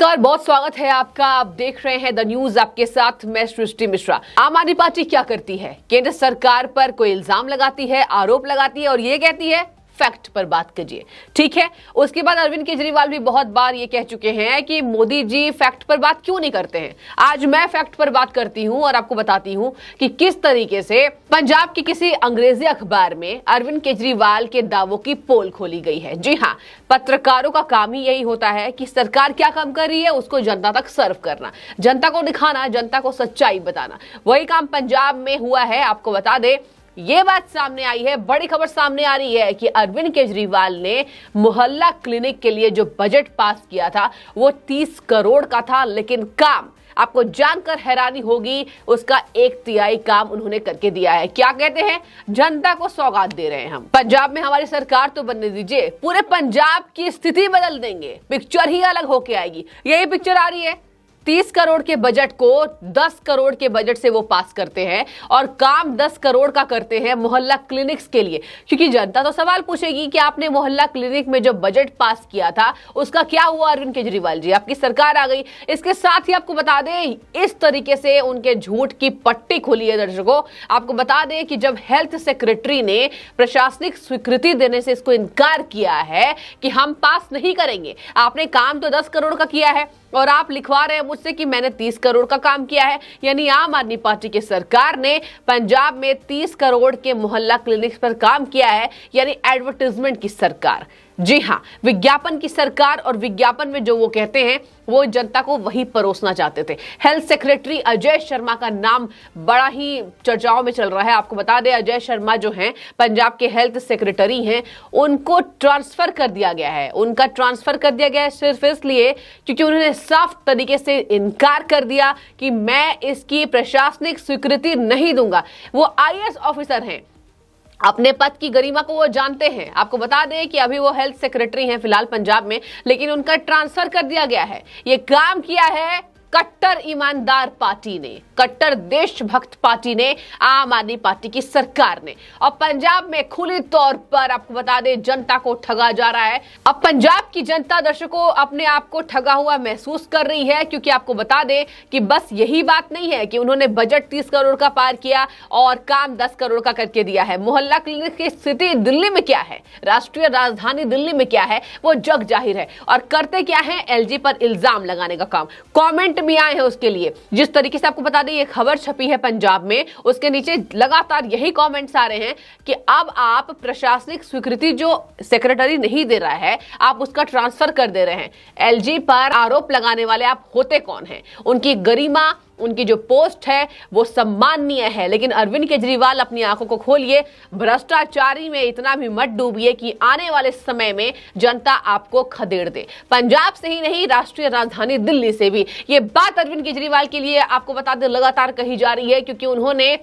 नमस्कार, बहुत स्वागत है आपका। आप देख रहे हैं द न्यूज, आपके साथ मैं सृष्टि मिश्रा। आम आदमी पार्टी क्या करती है? केंद्र सरकार पर कोई इल्जाम लगाती है, आरोप लगाती है और ये कहती है फैक्ट पर बात कीजिए। ठीक है, उसके बाद अरविंद केजरीवाल भी बहुत बार ये कह चुके हैं कि मोदी जी फैक्ट पर बात क्यों नहीं करते हैं। आज मैं फैक्ट पर बात करती हूं और आपको बताती हूं कि किस तरीके से पंजाब की किसी अंग्रेजी अखबार में अरविंद केजरीवाल के दावों की पोल खोली गई है। जी हाँ, पत्रकारों का काम ही यही होता है कि सरकार क्या काम कर रही है उसको जनता तक सर्व करना, जनता को दिखाना, जनता को सच्चाई बताना। वही काम पंजाब में हुआ है। आपको बता दें, ये बात सामने आई है, बड़ी खबर सामने आ रही है कि अरविंद केजरीवाल ने मोहल्ला क्लिनिक के लिए जो बजट पास किया था वो 30 करोड़ का था, लेकिन काम आपको जानकर हैरानी होगी, उसका 1/3 काम उन्होंने करके दिया है। क्या कहते हैं? जनता को सौगात दे रहे हैं हम। पंजाब में हमारी सरकार तो बनने दीजिए, पूरे पंजाब की स्थिति बदल देंगे, पिक्चर ही अलग होके आएगी। यही पिक्चर आ रही है। 30 करोड़ के बजट को 10 करोड़ के बजट से वो पास करते हैं और काम 10 करोड़ का करते हैं मोहल्ला क्लिनिक्स के लिए। क्योंकि जनता तो सवाल पूछेगी कि आपने मोहल्ला क्लिनिक में जो बजट पास किया था उसका क्या हुआ? अरविंद केजरीवाल जी, आपकी सरकार आ गई। इसके साथ ही आपको बता दें, इस तरीके से उनके झूठ की पट्टी खुली है। दर्शकों, आपको बता दें कि जब हेल्थ सेक्रेटरी ने प्रशासनिक स्वीकृति देने से इसको इनकार किया है कि हम पास नहीं करेंगे, आपने काम तो 10 करोड़ का किया है और आप लिखवा रहे हैं मुझसे कि मैंने 30 करोड़ का काम किया है। यानी आम आदमी पार्टी की सरकार ने पंजाब में 30 करोड़ के मोहल्ला क्लिनिक्स पर काम किया है, यानी एडवर्टाइजमेंट की सरकार। जी हाँ, विज्ञापन की सरकार। और विज्ञापन में जो वो कहते हैं वो जनता को वही परोसना चाहते थे। हेल्थ सेक्रेटरी अजय शर्मा का नाम बड़ा ही चर्चाओं में चल रहा है। आपको बता दें, अजय शर्मा जो हैं पंजाब के हेल्थ सेक्रेटरी हैं, उनको ट्रांसफर कर दिया गया है। उनका ट्रांसफर कर दिया गया है सिर्फ इसलिए क्योंकि उन्होंने साफ तरीके से इनकार कर दिया कि मैं इसकी प्रशासनिक स्वीकृति नहीं दूंगा। वो IAS ऑफिसर हैं, अपने पद की गरिमा को वो जानते हैं। आपको बता दें कि अभी वो हेल्थ सेक्रेटरी हैं फिलहाल पंजाब में, लेकिन उनका ट्रांसफर कर दिया गया है। ये काम किया है कट्टर ईमानदार पार्टी ने, कट्टर देशभक्त पार्टी ने, आम आदमी पार्टी की सरकार ने। और पंजाब में खुली तौर पर आपको बता दें जनता को ठगा जा रहा है। अब पंजाब की जनता, दर्शकों, अपने आप को ठगा हुआ महसूस कर रही है, क्योंकि आपको बता दें कि बस यही बात नहीं है कि उन्होंने बजट 30 करोड़ का पार किया और काम 10 करोड़ का करके दिया है। मोहल्ला क्लिनिक की स्थिति दिल्ली में क्या है, राष्ट्रीय राजधानी दिल्ली में क्या है, वो जग जाहिर है। और करते क्या है? LG पर इल्जाम लगाने का काम। कॉमेंट भी आए हैं उसके लिए। जिस तरीके से आपको बता दें ये खबर छपी है पंजाब में, उसके नीचे लगातार यही कमेंट्स आ रहे हैं कि अब आप प्रशासनिक स्वीकृति जो सेक्रेटरी नहीं दे रहा है, आप उसका ट्रांसफर कर दे रहे हैं। LG पर आरोप लगाने वाले आप होते कौन हैं? उनकी गरिमा, उनकी जो पोस्ट है वो सम्माननीय है, लेकिन अरविंद केजरीवाल अपनी आंखों को खोलिए, भ्रष्टाचारी में इतना भी मत डूबिए कि आने वाले समय में जनता आपको खदेड़ दे। पंजाब से ही नहीं, राष्ट्रीय राजधानी दिल्ली से भी ये बात अरविंद केजरीवाल के लिए आपको बता दें लगातार कही जा रही है, क्योंकि उन्होंने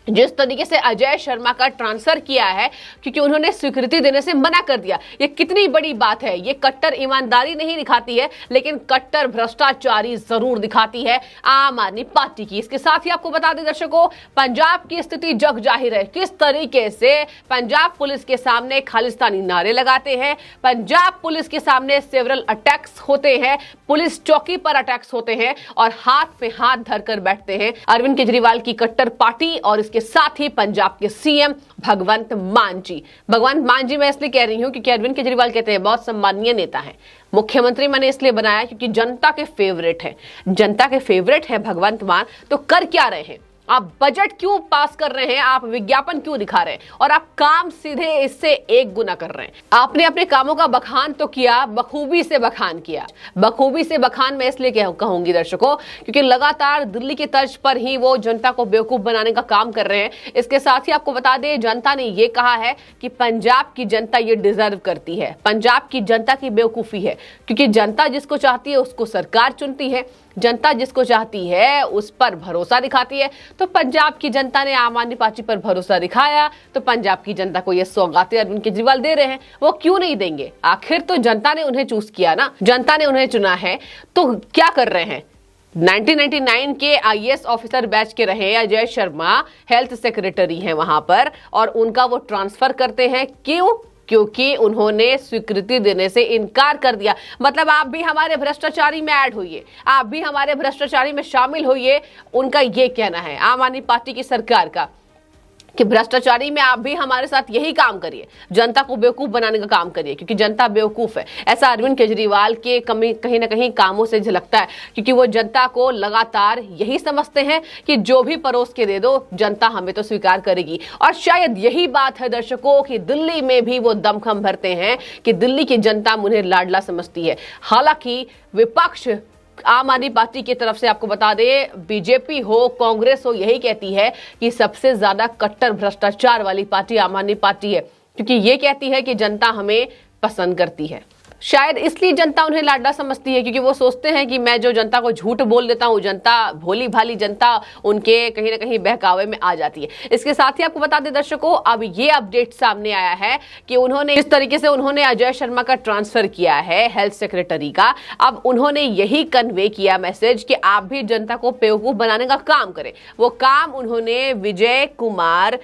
जिस तरीके से अजय शर्मा का ट्रांसफर किया है, क्योंकि उन्होंने स्वीकृति देने से मना कर दिया। ये कितनी बड़ी बात है। ये कट्टर ईमानदारी नहीं दिखाती है, लेकिन कट्टर भ्रष्टाचारी जरूर दिखाती है आम आदमी पार्टी की। इसके साथ ही आपको बता दें दर्शकों, पंजाब की स्थिति जग जाहिर है। किस तरीके से पंजाब पुलिस के सामने खालिस्तानी नारे लगाते हैं, पंजाब पुलिस के सामने सेवरल अटैक्स होते हैं, पुलिस चौकी पर अटैक्स होते हैं और हाथ पे हाथ धरकर बैठते हैं अरविंद केजरीवाल की कट्टर पार्टी और के साथ ही पंजाब के CM भगवंत मान जी। भगवंत मान जी मैं इसलिए कह रही हूं क्योंकि अरविंद केजरीवाल कहते हैं बहुत सम्मानीय नेता हैं। मुख्यमंत्री मैंने इसलिए बनाया क्योंकि जनता के फेवरेट है, जनता के फेवरेट है भगवंत मान। तो कर क्या रहे हैं आप? बजट क्यों पास कर रहे हैं? आप विज्ञापन क्यों दिखा रहे हैं? और आप काम सीधे इससे 1 गुना कर रहे हैं। आपने अपने कामों का बखान तो किया, बखूबी से बखान किया। बखूबी से बखान मैं इसलिए कहूंगी दर्शकों क्योंकि लगातार दिल्ली की तर्ज पर ही वो जनता को बेवकूफ बनाने का काम कर रहे हैं। इसके साथ ही आपको बता दें, जनता ने ये कहा है कि पंजाब की जनता ये डिजर्व करती है। पंजाब की जनता की बेवकूफी है, क्योंकि जनता जिसको चाहती है उसको सरकार चुनती है, जनता जिसको चाहती है उस पर भरोसा दिखाती है। तो पंजाब की जनता ने आम आदमी पार्टी पर भरोसा दिखाया, तो पंजाब की जनता को ये सौगातें अरविंद केजरीवाल दे रहे हैं। वो क्यों नहीं देंगे? आखिर तो जनता ने उन्हें चूज किया ना, जनता ने उन्हें चुना है। तो क्या कर रहे हैं? 1999 के IAS ऑफिसर बैच के रहे अजय शर्मा हेल्थ सेक्रेटरी हैं वहां पर, और उनका वो ट्रांसफर करते हैं। क्यों? क्योंकि उन्होंने स्वीकृति देने से इनकार कर दिया। मतलब आप भी हमारे भ्रष्टाचारी में ऐड होइए, आप भी हमारे भ्रष्टाचारी में शामिल होइए, उनका ये कहना है आम आदमी पार्टी की सरकार का कि भ्रष्टाचारी में आप भी हमारे साथ यही काम करिए, जनता को बेवकूफ बनाने का काम करिए, क्योंकि जनता बेवकूफ है। ऐसा अरविंद केजरीवाल के कहीं ना कहीं कामों से झलकता है, क्योंकि वो जनता को लगातार यही समझते हैं कि जो भी परोस के दे दो जनता हमें तो स्वीकार करेगी। और शायद यही बात है दर्शकों कि दिल्ली में भी वो दमखम भरते हैं कि दिल्ली की जनता उन्हें लाडला समझती है। हालांकि विपक्ष आम आदमी पार्टी की तरफ से आपको बता दें, बीजेपी हो कांग्रेस हो, यही कहती है कि सबसे ज्यादा कट्टर भ्रष्टाचार वाली पार्टी आम आदमी पार्टी है, क्योंकि ये कहती है कि जनता हमें पसंद करती है। शायद इसलिए जनता उन्हें लाडला समझती है, क्योंकि वो सोचते हैं कि मैं जो जनता को झूठ बोल देता हूँ, जनता भोली भाली जनता उनके कहीं ना कहीं बहकावे में आ जाती है। इसके साथ ही आपको बता दें दर्शकों, अब ये अपडेट सामने आया है कि उन्होंने इस तरीके से उन्होंने अजय शर्मा का ट्रांसफर किया है हेल्थ सेक्रेटरी का। अब उन्होंने यही कन्वे किया मैसेज कि आप भी जनता को बेवकूफ बनाने का काम करें। वो काम उन्होंने विजय कुमार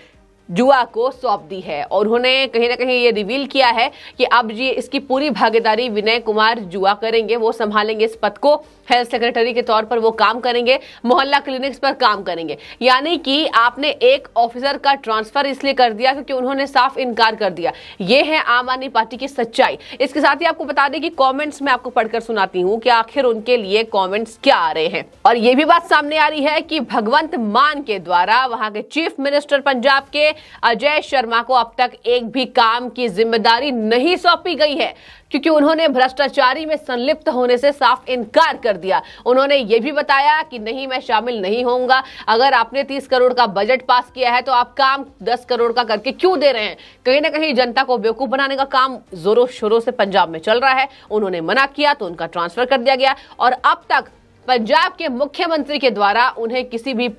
जुआ को सौंप दी है और उन्होंने कहीं ना कहीं ये रिवील किया है कि अब ये इसकी पूरी भागीदारी विनय कुमार जुआ करेंगे, वो संभालेंगे इस पद को, हेल्थ सेक्रेटरी के तौर पर वो काम करेंगे, मोहल्ला क्लिनिक्स पर काम करेंगे। यानी कि आपने एक ऑफिसर का ट्रांसफर इसलिए कर दिया क्योंकि उन्होंने साफ इनकार कर दिया। ये है आम आदमी पार्टी की सच्चाई। इसके साथ ही आपको बता दें कि कॉमेंट्स में आपको पढ़कर सुनाती हूँ कि आखिर उनके लिए कॉमेंट्स क्या आ रहे हैं। और ये भी बात सामने आ रही है कि भगवंत मान के द्वारा वहां के चीफ मिनिस्टर पंजाब के अजय शर्मा को अब तक एक भी काम की जिम्मेदारी नहीं सौंपी गई है, क्योंकि उन्होंने भ्रष्टाचारी में संलिप्त होने से साफ इनकार कर दिया। उन्होंने ये भी बताया कि नहीं, मैं शामिल नहीं होऊंगा। अगर आपने 30 करोड़ का बजट पास किया है तो आप काम 10 करोड़ का करके क्यों दे रहे हैं? कहीं ना कहीं जनता को बेवकूफ बनाने का काम जोरों शोरों से पंजाब में चल रहा है। उन्होंने मना किया तो उनका ट्रांसफर कर दिया गया और अब तक पंजाब के मुख्यमंत्री के द्वारा उन्हें किसी भी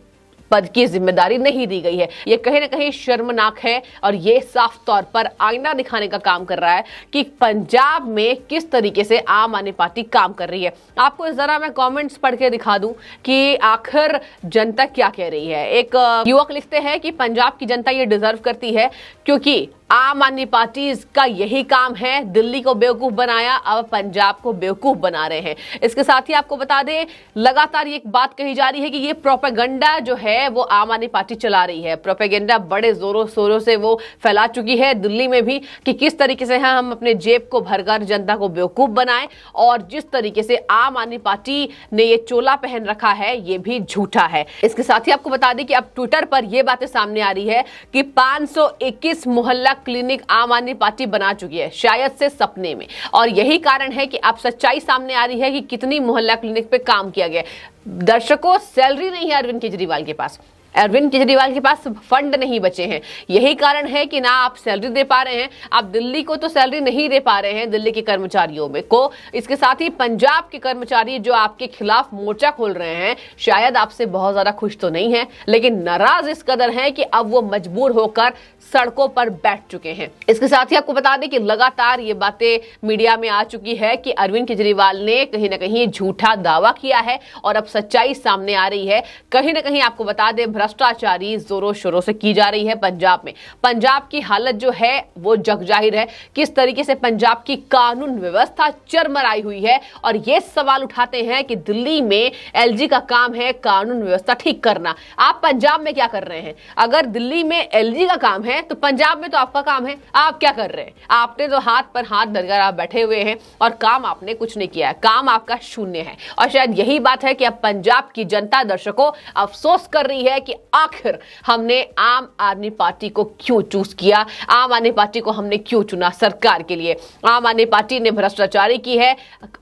पद की जिम्मेदारी नहीं दी गई है। ये कहीं ना कहीं शर्मनाक है और ये साफ तौर पर आईना दिखाने का काम कर रहा है कि पंजाब में किस तरीके से आम आदमी पार्टी काम कर रही है। आपको जरा मैं कमेंट्स पढ़ के दिखा दूं कि आखिर जनता क्या कह रही है। एक युवक लिखते हैं कि पंजाब की जनता ये डिजर्व करती है, क्योंकि आम आदमी पार्टी का यही काम है, दिल्ली को बेवकूफ बनाया, अब पंजाब को बेवकूफ बना रहे हैं। इसके साथ ही आपको बता दें, लगातार ये बात कही जा रही है कि ये प्रोपेगेंडा जो है वो आम आदमी पार्टी चला रही है। प्रोपेगेंडा बड़े जोरों शोरों से वो फैला चुकी है दिल्ली में भी कि किस तरीके से हम अपने जेब को भरकर जनता को बेवकूफ बनाएं, और जिस तरीके से आम आदमी पार्टी ने ये चोला पहन रखा है ये भी झूठा है। इसके साथ ही आपको बता दें कि अब ट्विटर पर यह बातें सामने आ रही है कि 521 मोहल्ला क्लिनिक आम आदमी पार्टी बना चुकी है, शायद से सपने में। और यही कारण है कि अब सच्चाई सामने आ रही है कि कितनी मोहल्ला क्लिनिक पे काम किया गया। दर्शकों, सैलरी नहीं है अरविंद केजरीवाल के पास, अरविंद केजरीवाल के पास फंड नहीं बचे हैं। यही कारण है कि ना आप सैलरी दे पा रहे हैं, आप दिल्ली को तो सैलरी नहीं दे पा रहे हैं, दिल्ली के कर्मचारियों में को। इसके साथ ही पंजाब के कर्मचारी जो आपके खिलाफ मोर्चा खोल रहे हैं, शायद आपसे बहुत ज्यादा खुश तो नहीं है, लेकिन नाराज इस कदर हैं कि अब वो मजबूर होकर सड़कों पर बैठ चुके हैं। इसके साथ ही आपको बता दें कि लगातार ये बातें मीडिया में आ चुकी है कि अरविंद केजरीवाल ने कहीं ना कहीं झूठा दावा किया है और अब सच्चाई सामने आ रही है। कहीं ना कहीं आपको बता दें, भ्रष्टाचारी जोरों शोरों से की जा रही है पंजाब में। पंजाब की हालत जो है वो जग जाहिर है, किस तरीके से पंजाब की कानून व्यवस्था चरमराई हुई है। और ये सवाल उठाते हैं कि दिल्ली में एलजी का काम है कानून व्यवस्था ठीक करना, आप पंजाब में क्या कर रहे हैं? अगर दिल्ली में एलजी का काम है तो पंजाब में तो आपका काम है, आप क्या कर रहे हैं? आपने तो हाथ पर हाथ धरकर आप बैठे हुए हैं और काम आपने कुछ नहीं किया है, काम आपका शून्य है। और शायद यही बात है कि अब पंजाब की जनता, दर्शकों, अफसोस कर रही है कि आखिर हमने आम आदमी पार्टी को क्यों चूज किया, आम आदमी पार्टी को हमने क्यों चुना सरकार के लिए। आम आदमी पार्टी ने भ्रष्टाचारी की है,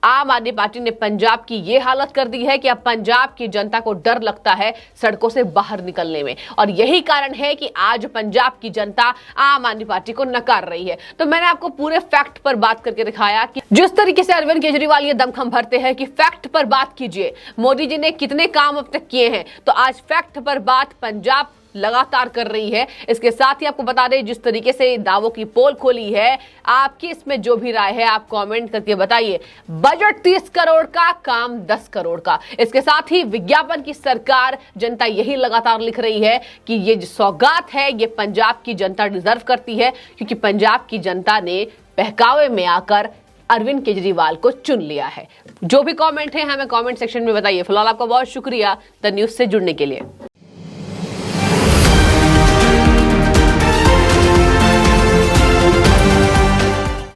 आम आदमी पार्टी ने पंजाब की ये हालत कर दी है कि अब पंजाब की जनता को डर लगता है सड़कों से बाहर निकलने में। और यही कारण है कि आज पंजाब की जनता आम आदमी पार्टी को नकार रही है। तो मैंने आपको पूरे फैक्ट पर बात करके दिखाया कि जिस तरीके से अरविंद केजरीवाल ये दमखम भरते हैं कि फैक्ट पर बात कीजिए, मोदी जी ने कितने काम अब तक किए हैं, तो आज फैक्ट पर बात पंजाब लगातार कर रही है। इसके साथ ही आपको बता दें, जिस तरीके से दावों की पोल खोली है, आपकी इसमें जो भी राय है आप कमेंट करके बताइए। बजट 30 करोड़ का, काम 10 करोड़ का। इसके साथ ही विज्ञापन की सरकार, जनता यही लगातार लिख रही है कि ये जो सौगात है ये पंजाब की जनता डिजर्व करती है, क्योंकि पंजाब की जनता ने बहकावे में आकर अरविंद केजरीवाल को चुन लिया है। जो भी कमेंट है हमें कमेंट सेक्शन में बताइए। फिलहाल आपका बहुत शुक्रिया द न्यूज से जुड़ने के लिए।